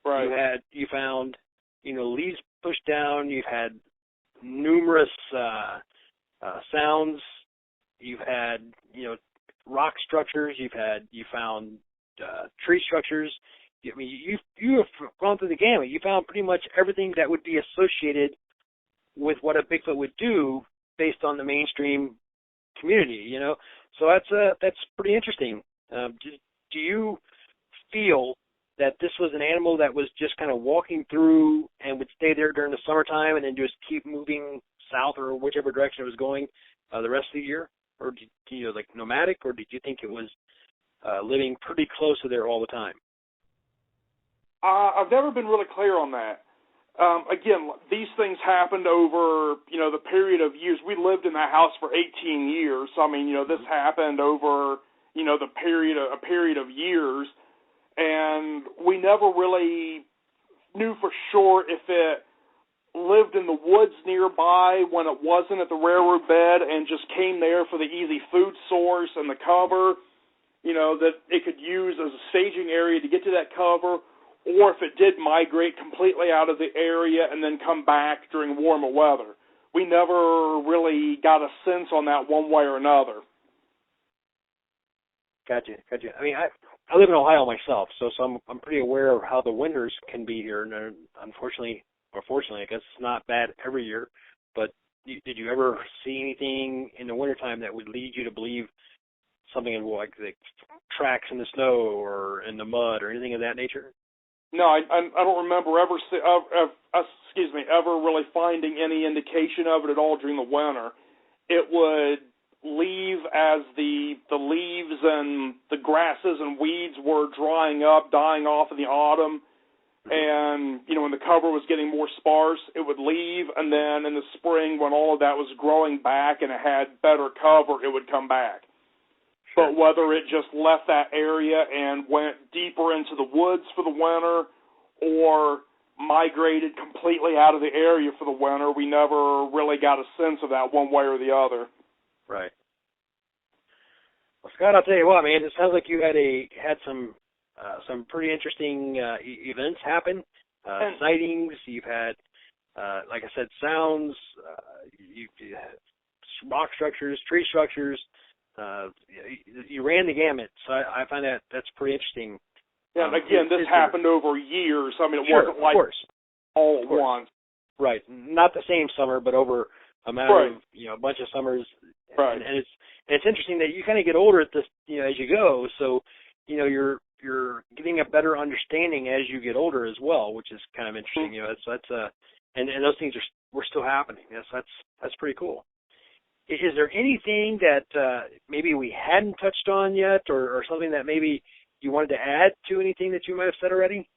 Speaker 2: Right.
Speaker 1: You found, leaves pushed down. You've had numerous sounds. You've had, rock structures. You found tree structures. I mean, you have gone through the gamut. You found pretty much everything that would be associated with what a Bigfoot would do based on the mainstream community, So that's pretty interesting. Do you feel that this was an animal that was just kind of walking through and would stay there during the summertime and then just keep moving south or whichever direction it was going the rest of the year? Or did you like nomadic, or did you think it was living pretty close to there all the time?
Speaker 2: I've never been really clear on that. Again, these things happened over, the period of years. We lived in that house for 18 years. So, I mean, this happened over, a period of years. And we never really knew for sure if it lived in the woods nearby when it wasn't at the railroad bed and just came there for the easy food source and the cover, that it could use as a staging area to get to that cover, or if it did migrate completely out of the area and then come back during warmer weather. We never really got a sense on that one way or another. Gotcha.
Speaker 1: I mean, I live in Ohio myself, so I'm pretty aware of how the winters can be here. And unfortunately, or fortunately, I guess it's not bad every year. But did you ever see anything in the wintertime that would lead you to believe something like the tracks in the snow or in the mud or anything of that nature?
Speaker 2: No, I don't remember ever really finding any indication of it at all during the winter. It would leave as the leaves and the grasses and weeds were drying up, dying off in the autumn, and when the cover was getting more sparse, it would leave, and then in the spring when all of that was growing back and it had better cover, it would come back. But whether it just left that area and went deeper into the woods for the winter or migrated completely out of the area for the winter, we never really got a sense of that one way or the other.
Speaker 1: Right. Well, Scott, I'll tell you what, man, it sounds like you had some pretty interesting events happen, sightings. You've had, like I said, sounds, you rock structures, tree structures. You ran the gamut, so I find that's pretty interesting.
Speaker 2: Yeah, and again, this happened over years. I mean, it wasn't like all at once.
Speaker 1: Right, not the same summer, but over a matter of a bunch of summers.
Speaker 2: Right,
Speaker 1: and it's interesting that you kind of get older at this, as you go. So, you're getting a better understanding as you get older as well, which is kind of interesting. And those things were still happening. Yes, that's pretty cool. Is there anything that maybe we hadn't touched on yet, or something that maybe you wanted to add to anything that you might have said already?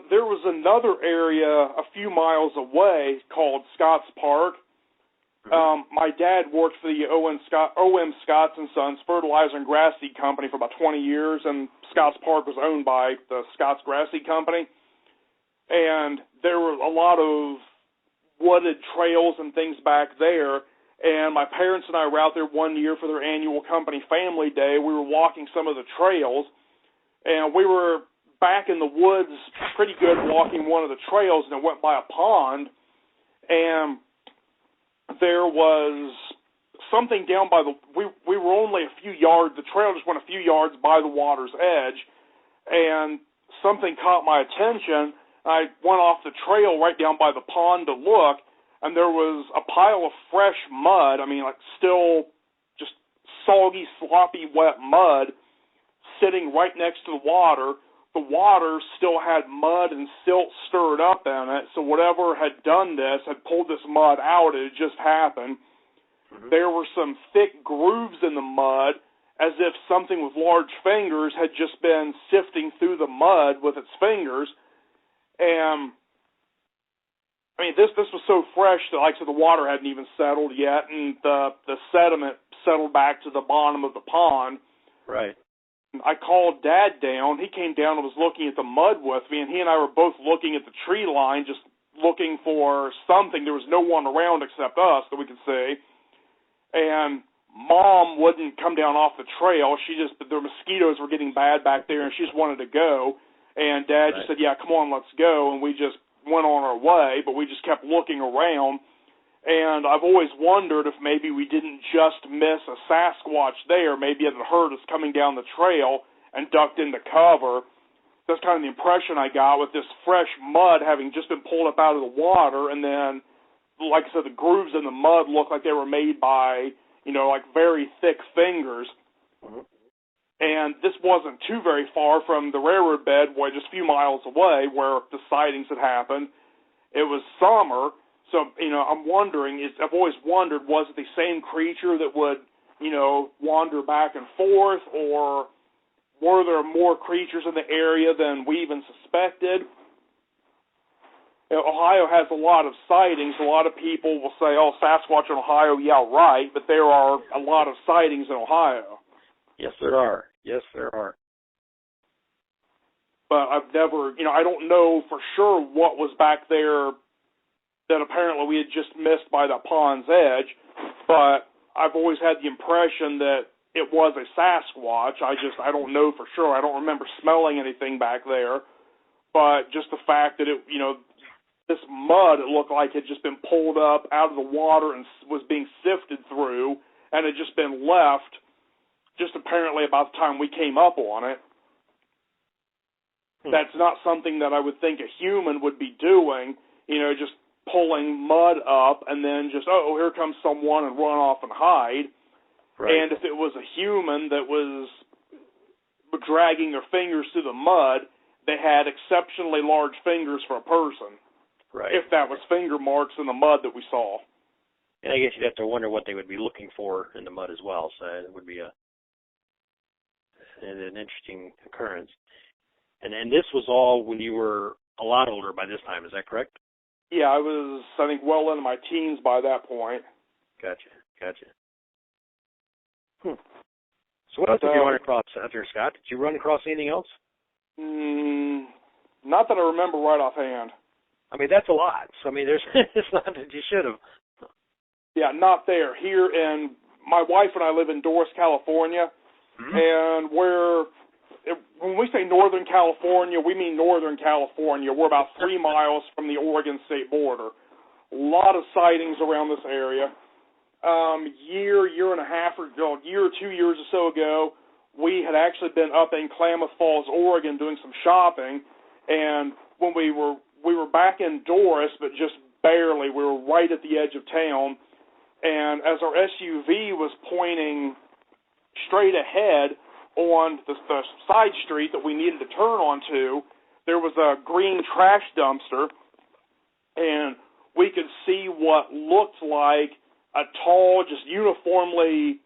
Speaker 2: There was another area a few miles away called Scotts Park. My dad worked for the O.M. Scotts & Sons Fertilizer and Grass Seed Company for about 20 years, and Scotts Park was owned by the Scotts Grass Seed Company. And there were a lot of wooded trails and things back there, and my parents and I were out there one year for their annual company family day. We were walking some of the trails, and we were back in the woods pretty good walking one of the trails, and it went by a pond, and there was something down by the, we were only a few yards, the trail just went a few yards by the water's edge, and something caught my attention. I went off the trail right down by the pond to look, and there was a pile of fresh mud, I mean, like still just soggy, sloppy, wet mud sitting right next to the water. The water still had mud and silt stirred up in it, so whatever had done this had pulled this mud out. It had just happened. There were some thick grooves in the mud, as if something with large fingers had just been sifting through the mud with its fingers. And, I mean, this was so fresh that, like I said, the water hadn't even settled yet, and the sediment settled back to the bottom of the pond.
Speaker 1: Right.
Speaker 2: I called Dad down. He came down and was looking at the mud with me, and he and I were both looking at the tree line, just looking for something. There was no one around except us that we could see. And Mom wouldn't come down off the trail. The mosquitoes were getting bad back there, and she just wanted to go. And Dad just said, yeah, come on, let's go. And we just went on our way, but we just kept looking around. And I've always wondered if maybe we didn't just miss a Sasquatch there. Maybe it had heard us coming down the trail and ducked into cover. That's kind of the impression I got with this fresh mud having just been pulled up out of the water. And then, like I said, the grooves in the mud looked like they were made by, like very thick fingers. And this wasn't too very far from the railroad bed, just a few miles away where the sightings had happened. It was summer. So, I'm wondering, I've always wondered, was it the same creature that would, wander back and forth, or were there more creatures in the area than we even suspected? Ohio has a lot of sightings. A lot of people will say, oh, Sasquatch in Ohio, yeah, right, but there are a lot of sightings in Ohio.
Speaker 1: Yes, there are. Yes, there are.
Speaker 2: But I've never, I don't know for sure what was back there that apparently we had just missed by that pond's edge, but I've always had the impression that it was a Sasquatch. I don't know for sure. I don't remember smelling anything back there, but just the fact that this mud, it looked like had just been pulled up out of the water and was being sifted through, and had just been left just apparently about the time we came up on it. That's not something that I would think a human would be doing, just pulling mud up and then just, oh, here comes someone, and run off and hide. Right. And if it was a human that was dragging their fingers through the mud, they had exceptionally large fingers for a person. Right. If that was finger marks in the mud that we saw.
Speaker 1: And I guess you'd have to wonder what they would be looking for in the mud as well, so it would be an interesting occurrence. And this was all when you were a lot older by this time, is that correct?
Speaker 2: Yeah, I was, I think, well into my teens by that point.
Speaker 1: Gotcha. So what else did you run across out there, Scott? Did you run across anything else?
Speaker 2: Not that I remember right offhand.
Speaker 1: I mean, that's a lot. So, I mean, it's not that you should have.
Speaker 2: Yeah, not there. Here in, my wife and I live in Doris, California, and when we say Northern California, we mean Northern California. We're about 3 miles from the Oregon state border. A lot of sightings around this area. Year and a half ago, year or 2 years or so ago, we had actually been up in Klamath Falls, Oregon, doing some shopping, and when we were back in Doris, but just barely. We were right at the edge of town, and as our SUV was pointing straight ahead on the side street that we needed to turn onto, there was a green trash dumpster, and we could see what looked like a tall, just uniformly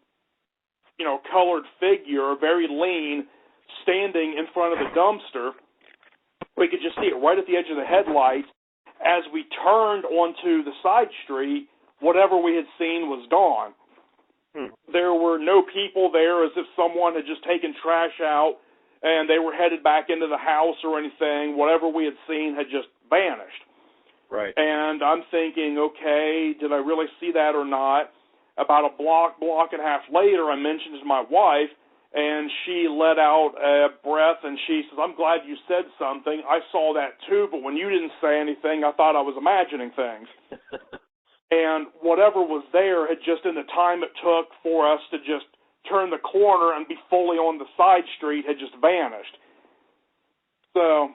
Speaker 2: colored figure, very lean, standing in front of the dumpster. We could just see it right at the edge of the headlights. As we turned onto the side street, whatever we had seen was gone. There were no people there, as if someone had just taken trash out and they were headed back into the house or anything. Whatever we had seen had just vanished.
Speaker 1: Right.
Speaker 2: And I'm thinking, okay, did I really see that or not? About a block and a half later, I mentioned it to my wife, and she let out a breath, and she says, I'm glad you said something. I saw that too, but when you didn't say anything, I thought I was imagining things. And whatever was there had just, in the time it took for us to just turn the corner and be fully on the side street, had just vanished. So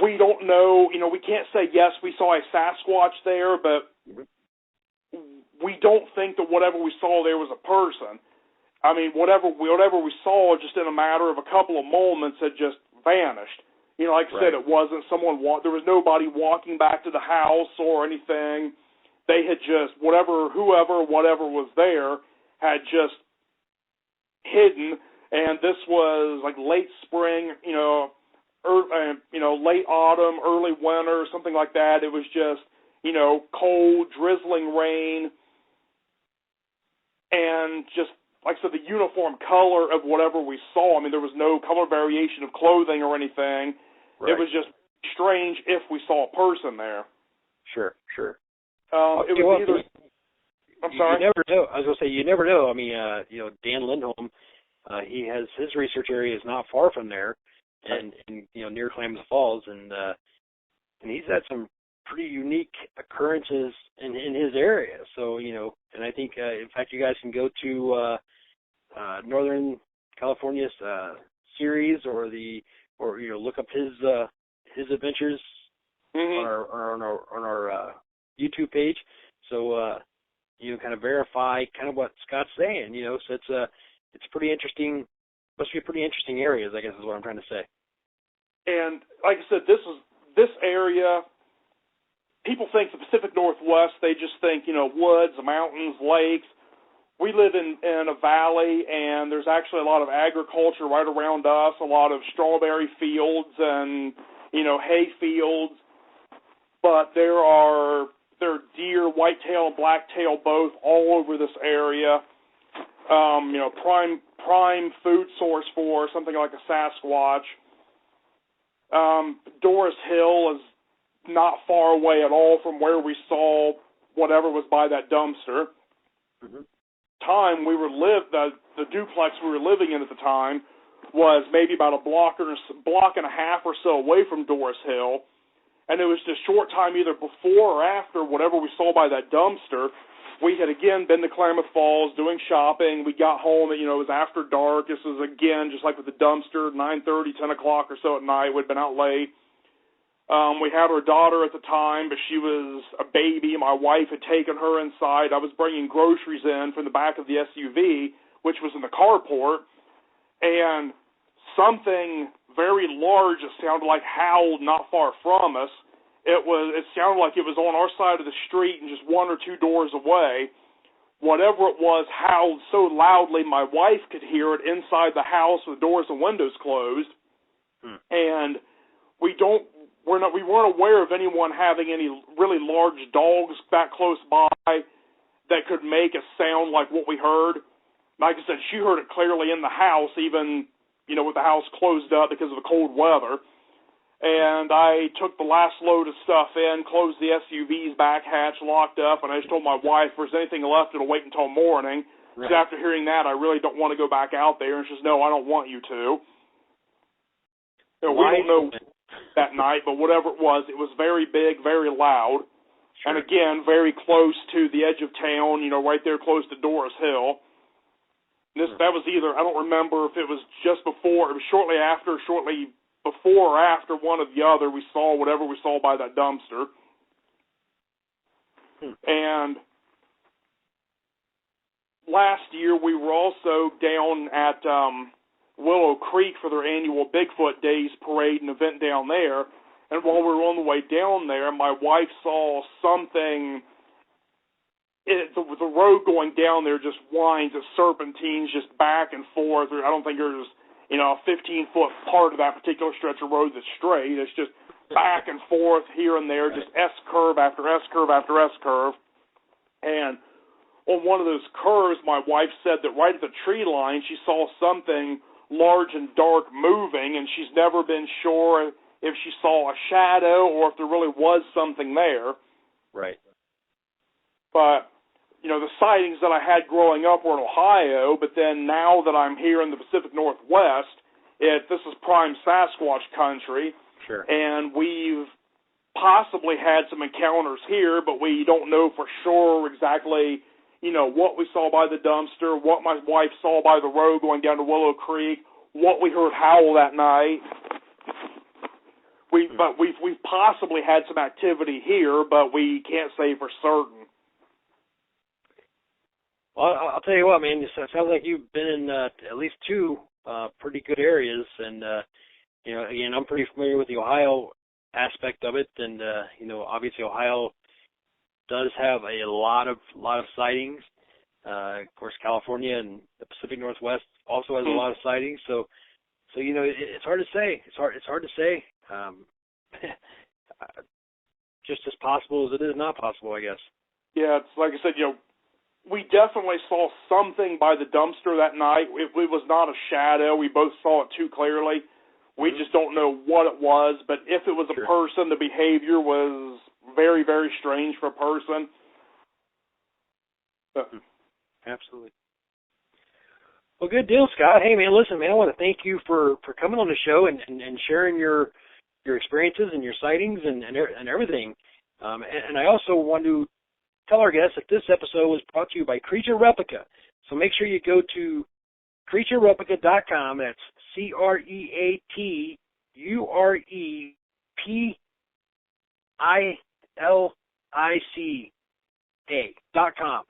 Speaker 2: we don't know, we can't say, yes, we saw a Sasquatch there, but we don't think that whatever we saw there was a person. I mean, whatever we saw, just in a matter of a couple of moments, had just vanished. Like I said, it wasn't someone there was nobody walking back to the house or anything. They had just, whatever was there, had just hidden. And this was like late spring, late autumn, early winter, something like that. It was just, cold, drizzling rain, and just, like I said, the uniform color of whatever we saw. I mean, there was no color variation of clothing or anything. Right. It was just strange if we saw a person there.
Speaker 1: Sure.
Speaker 2: It was either... I'm sorry?
Speaker 1: You never know. I was going to say, you never know. I mean, Dan Lindholm, he has his research area is not far from there, and near Klamath Falls, and he's had some pretty unique occurrences in his area. So, and I think, in fact, you guys can go to Northern California's series, or look up his adventures on our YouTube page. So kind of verify kind of what Scott's saying. So it's pretty interesting. Must be a pretty interesting areas, I guess, is what I'm trying to say.
Speaker 2: And like I said, this area. People think the Pacific Northwest, they just think, woods, mountains, lakes. We live in a valley, and there's actually a lot of agriculture right around us, a lot of strawberry fields and, hay fields. But there are deer, whitetail and blacktail both, all over this area. Prime food source for something like a Sasquatch. Doris Hill is not far away at all from where we saw whatever was by that dumpster. The duplex we were living in at the time was maybe about a block and a half or so away from Doris Hill, and it was just a short time either before or after whatever we saw by that dumpster. We had again been to Klamath Falls doing shopping. We got home, it was after dark. This was again just like with the dumpster, 9:30, 10 o'clock or so at night. We'd been out late. We had our daughter at the time, but she was a baby. My wife had taken her inside. I was bringing groceries in from the back of the SUV, which was in the carport, and something very large, it sounded like, howled not far from us. It sounded like it was on our side of the street and just one or two doors away. Whatever it was howled so loudly my wife could hear it inside the house with doors and windows closed. And we weren't aware of anyone having any really large dogs that close by that could make a sound like what we heard. Like I said, she heard it clearly in the house, even, with the house closed up because of the cold weather. And I took the last load of stuff in, closed the SUV's back hatch, locked up, and I just told my wife, if there's anything left, it'll wait until morning. Right. Because after hearing that, I really don't want to go back out there. And she says, no, I don't want you to. We don't know that night, but whatever it was very big, very loud. Sure. And again, very close to the edge of town, right there close to Doris Hill. That was either, I don't remember if it was just before, it was shortly before or after one or the other, we saw whatever we saw by that dumpster. And last year we were also down at Willow Creek for their annual Bigfoot Days parade and event down there. And while we were on the way down there, my wife saw something the road going down there just winds, it serpentines just back and forth. I don't think there's, a 15-foot part of that particular stretch of road that's straight. It's just back and forth here and there, just S-curve after S-curve after S-curve. And on one of those curves, my wife said that right at the tree line, she saw something large and dark moving, and she's never been sure if she saw a shadow or if there really was something there.
Speaker 1: Right.
Speaker 2: But, the sightings that I had growing up were in Ohio, but then now that I'm here in the Pacific Northwest, this is prime Sasquatch country.
Speaker 1: Sure.
Speaker 2: And we've possibly had some encounters here, but we don't know for sure exactly, what we saw by the dumpster, what my wife saw by the road going down to Willow Creek, what we heard howl that night. But we've possibly had some activity here, but we can't say for certain.
Speaker 1: Well, I'll tell you what, man. It sounds like you've been in at least two pretty good areas, and again, I'm pretty familiar with the Ohio aspect of it, and obviously Ohio does have a lot of sightings. Of course, California and the Pacific Northwest also has a lot of sightings. So it's hard to say. It's hard to say. Just as possible as it is not possible, I guess.
Speaker 2: Yeah, it's like I said, we definitely saw something by the dumpster that night. It was not a shadow. We both saw it too clearly. We just don't know what it was, but if it was a person, the behavior was very, very strange for a person.
Speaker 1: Absolutely. Well, good deal, Scott. Hey, man, listen, man, I want to thank you for coming on the show and sharing your experiences and your sightings and everything. And I also want to tell our guests that this episode was brought to you by Creature Replica. So make sure you go to CreatureReplica.com. That's CreatureReplica.com.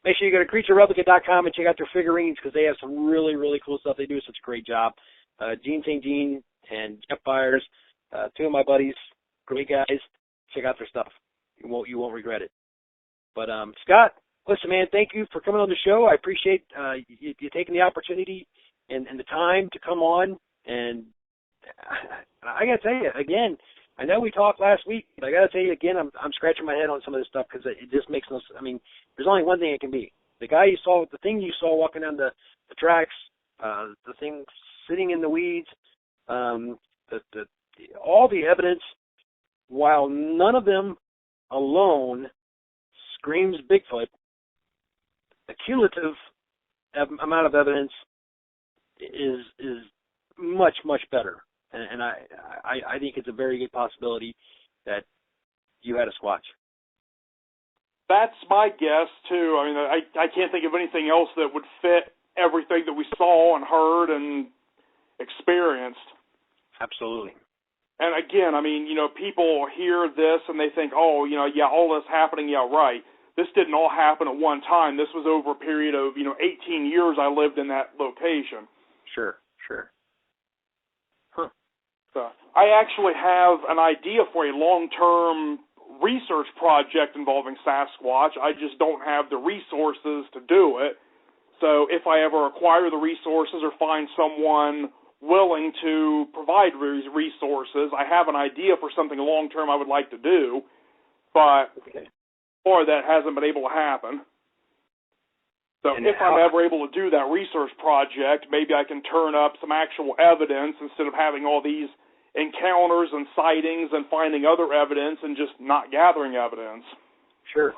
Speaker 1: Make sure you go to CreatureReplica.com and check out their figurines because they have some really, really cool stuff. They do such a great job. Gene St. Jean and Jeff Byers, two of my buddies, great guys. Check out their stuff. You won't regret it. But Scott, listen, man, thank you for coming on the show. I appreciate you taking the opportunity and the time to come on. And I got to tell you, again, I know we talked last week, but I got to tell you again, I'm scratching my head on some of this stuff because it just makes no sense. I mean, there's only one thing it can be. The thing you saw walking down the tracks, the thing sitting in the weeds, all the evidence, while none of them alone screams Bigfoot, the cumulative amount of evidence is much, much better. And I think it's a very good possibility that you had a Squatch.
Speaker 2: That's my guess, too. I mean, I can't think of anything else that would fit everything that we saw and heard and experienced.
Speaker 1: Absolutely.
Speaker 2: And again, I mean, people hear this and they think, all this happening, right. This didn't all happen at one time. This was over a period of, 18 years I lived in that location.
Speaker 1: Sure. Huh.
Speaker 2: So I actually have an idea for a long-term research project involving Sasquatch. I just don't have the resources to do it. So if I ever acquire the resources or find someone willing to provide resources, I have an idea for something long-term I would like to do, but or that hasn't been able to happen. So if I'm ever able to do that research project, maybe I can turn up some actual evidence instead of having all these encounters and sightings and finding other evidence and just not gathering evidence.
Speaker 1: Sure.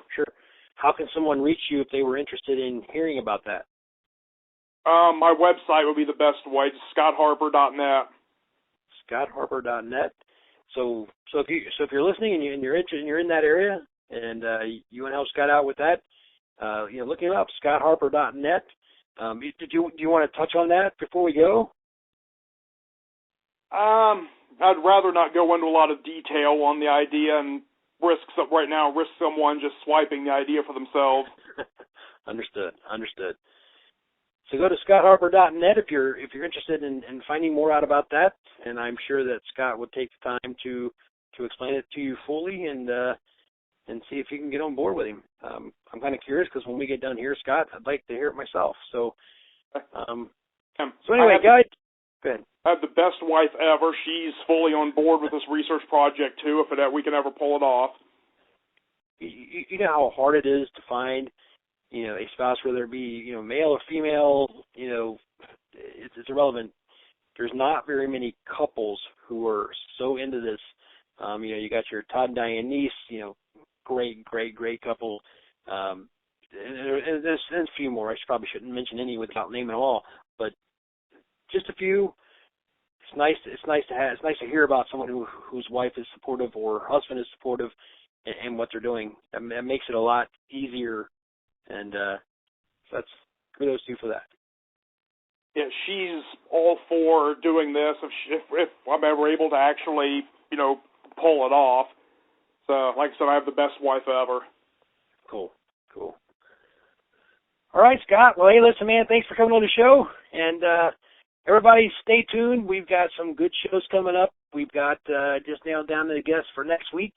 Speaker 1: How can someone reach you if they were interested in hearing about that?
Speaker 2: My website would be the best way, ScottHarper.net.
Speaker 1: ScottHarper.net. So if you're listening and you're interested and you're in that area and you want to help Scott out with that, look him up, ScottHarper.net. Do you want to touch on that before we go?
Speaker 2: I'd rather not go into a lot of detail on the idea and risk someone just swiping the idea for themselves.
Speaker 1: Understood. So go to ScottHarper.net if you're interested in finding more out about that, and I'm sure that Scott would take the time to explain it to you fully. And and see if you can get on board with him. I'm kind of curious because when we get done here, Scott, I'd like to hear it myself. So, so anyway, guys, go ahead.
Speaker 2: I have the best wife ever. She's fully on board with this research project too, if we can ever pull it off.
Speaker 1: You know how hard it is to find, a spouse, whether it be, male or female, it's irrelevant. There's not very many couples who are so into this. You got your Todd and Diane Neese, great couple. And there's a few more. I probably shouldn't mention any without naming them all, but just a few. It's nice to hear about someone whose wife is supportive or husband is supportive in what they're doing. That makes it a lot easier, and so that's kudos to you for that.
Speaker 2: Yeah, she's all for doing this if I'm ever able to actually, pull it off. So, like I said, I have the best wife ever.
Speaker 1: Cool. All right, Scott. Well, hey, listen, man, thanks for coming on the show, and everybody stay tuned. We've got some good shows coming up. We've got just nailed down the guests for next week,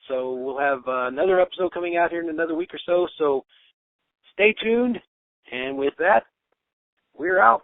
Speaker 1: so we'll have another episode coming out here in another week or so. So stay tuned, and with that, we're out.